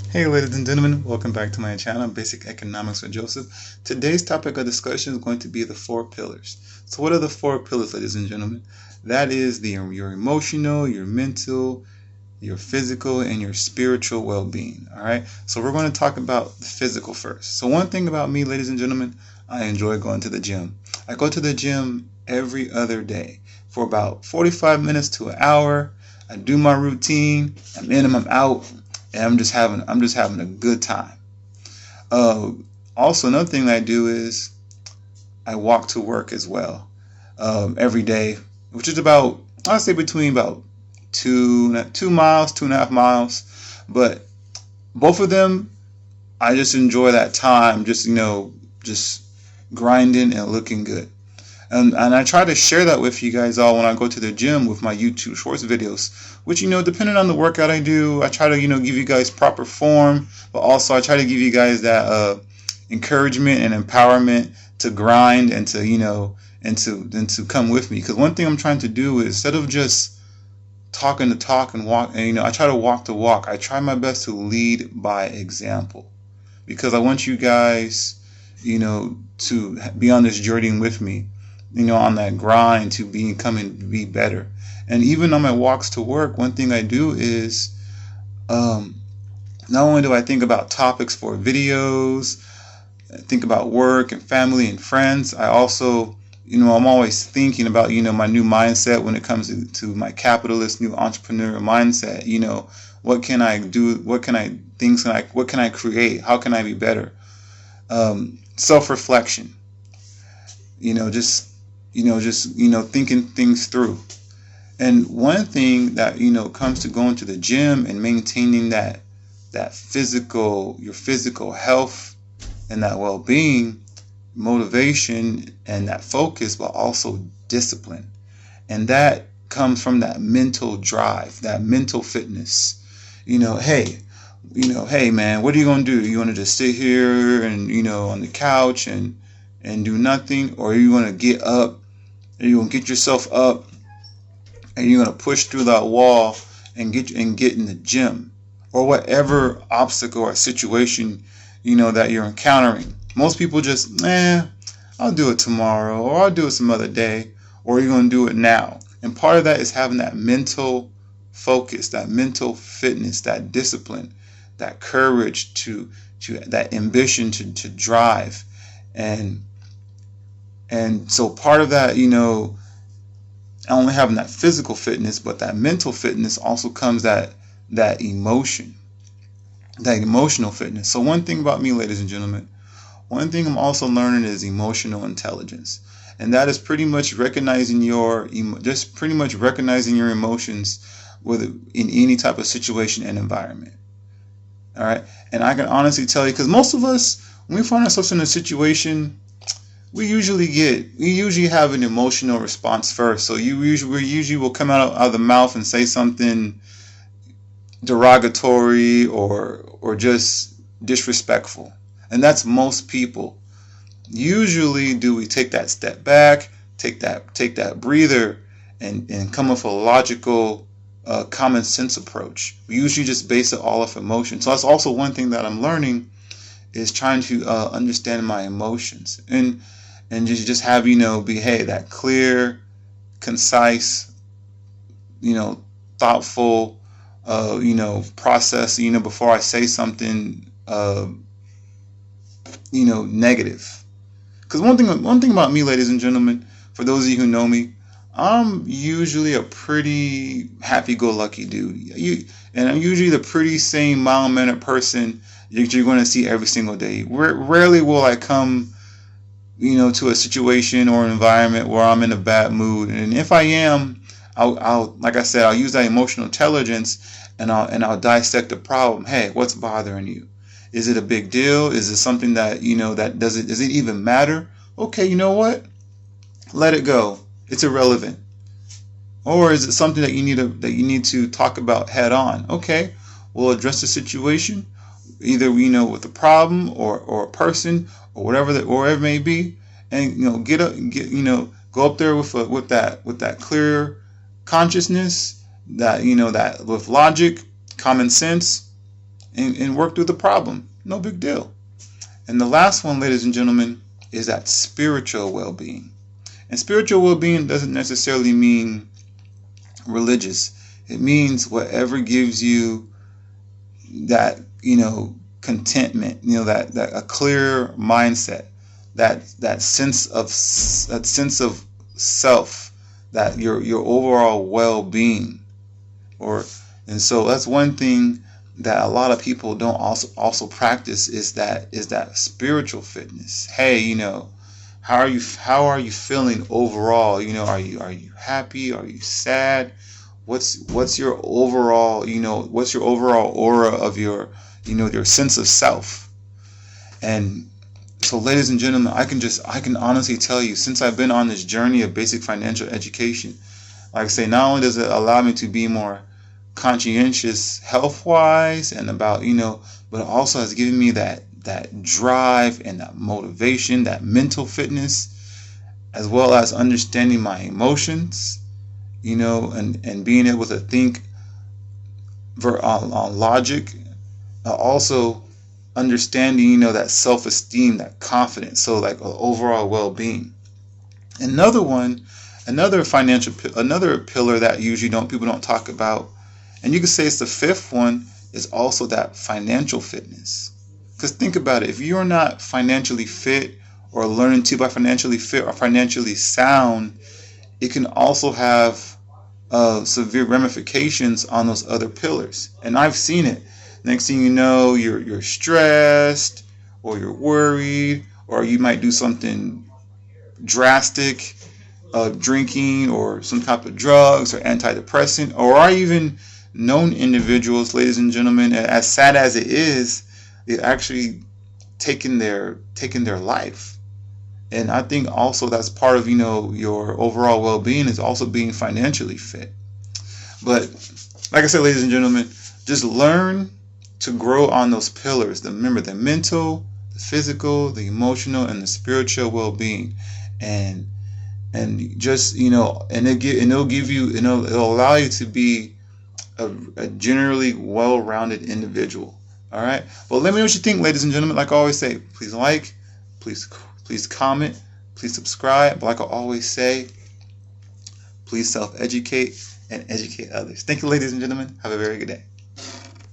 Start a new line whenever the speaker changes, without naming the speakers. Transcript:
Hey ladies and gentlemen, welcome back to my channel, Basic Economics with Joseph. Today's topic of discussion is going to be the four pillars. So what are the four pillars, ladies and gentlemen? That is your emotional, your mental, your physical, and your spiritual well-being. Alright, so we're going to talk about the physical first. So one thing about me, ladies and gentlemen, I enjoy going to the gym. I go to the gym every other day for about 45 minutes to an hour. I do my routine, I'm in, I'm out, and I'm just having a good time. Uh, Also, another thing that I do is I walk to work as well every day, which is about, I'd say, between about 2 miles, 2.5 miles. But both of them, I just enjoy that time, just grinding and looking good. And I try to share that with you guys all when I go to the gym with my YouTube Shorts videos, which, depending on the workout I do, I try to, give you guys proper form, but also I try to give you guys that encouragement and empowerment to grind and to, and to come with me. Because one thing I'm trying to do is, instead of just talking the talk and walk, and, I try to walk the walk. I try my best to lead by example, because I want you guys, to be on this journey with me, on that grind to be better. And even on my walks to work, one thing I do is, um, not only do I think about topics for videos, I think about work and family and friends, I also, I'm always thinking about, my new mindset when it comes to my capitalist, new entrepreneurial mindset. What can I do? What can I create? How can I be better? Self-reflection, thinking things through. And one thing that, comes to going to the gym and maintaining your physical health and that well-being, motivation and that focus, but also discipline. And that comes from that mental drive, that mental fitness. Hey man, what are you gonna do? You wanna just sit here and, on the couch and do nothing? Or are you gonna get up, and you're gonna get yourself up, and you're gonna push through that wall and get in the gym, or whatever obstacle or situation that you're encountering? Most people just, I'll do it tomorrow, or I'll do it some other day, or you're gonna do it now. And part of that is having that mental focus, that mental fitness, that discipline, that courage to that ambition to drive. And so part of that, only having that physical fitness, but that mental fitness also comes that emotion, that emotional fitness. So one thing about me, ladies and gentlemen, one thing I'm also learning is emotional intelligence. And that is pretty much recognizing recognizing your emotions, whether in any type of situation and environment. All right. And I can honestly tell you, because most of us, when we find ourselves in a situation, we usually have an emotional response first. So we usually will come out of the mouth and say something derogatory or just disrespectful. And that's most people. Usually do we take that step back, take that breather, and come with a logical, common sense approach. We usually just base it all off emotion. So that's also one thing that I'm learning, is trying to understand my emotions and just have, be, hey, that clear, concise, thoughtful, process, before I say something, negative. Because one thing about me, ladies and gentlemen, for those of you who know me, I'm usually a pretty happy-go-lucky dude. And I'm usually the pretty same mild-mannered person that you're going to see every single day. Rarely will I come, to a situation or an environment where I'm in a bad mood. And if I am, I'll like I said, I'll use that emotional intelligence, and I'll dissect the problem. Hey, what's bothering you? Is it a big deal? Is it something that, that does it even matter? Okay, you know what? Let it go. It's irrelevant. Or is it something that you need to talk about head on? Okay, we'll address the situation, either with a problem or a person or whatever it may be, and go up there with that clear consciousness, that that with logic, common sense, and work through the problem. No big deal. And the last one, ladies and gentlemen, is that spiritual well-being. And spiritual well-being doesn't necessarily mean religious. It means whatever gives you that, contentment, that a clear mindset, that sense of self, that your overall well-being. And so that's one thing that a lot of people don't also practice, is that spiritual fitness. Hey, how are you feeling overall? Are you happy? Are you sad? What's your overall, what's your overall aura of your sense of self? And so, ladies and gentlemen, I can honestly tell you, since I've been on this journey of basic financial education, like I say, not only does it allow me to be more conscientious health-wise and about, but it also has given me that drive and that motivation, that mental fitness, as well as understanding my emotions, and being able to think on logic, also understanding, that self-esteem, that confidence, so like overall well-being. Another pillar that usually people don't talk about, and you could say it's the fifth one, is also that financial fitness. Because think about it, if you're not financially fit, or learning to be financially fit or financially sound, it can also have severe ramifications on those other pillars. And I've seen it. Next thing you know, you're stressed, or you're worried, or you might do something drastic, drinking or some type of drugs or antidepressant, or I even known individuals, ladies and gentlemen, as sad as it is, they've actually taken their life. And I think also that's part of, your overall well-being, is also being financially fit. But like I said, ladies and gentlemen, just learn to grow on those pillars. Remember, the mental, the physical, the emotional, and the spiritual well-being. And just, and it'll allow you to be a generally well-rounded individual. All right. Well, let me know what you think, ladies and gentlemen. Like I always say, please like, please comment, please subscribe. But like I always say, please self-educate and educate others. Thank you, ladies and gentlemen. Have a very good day.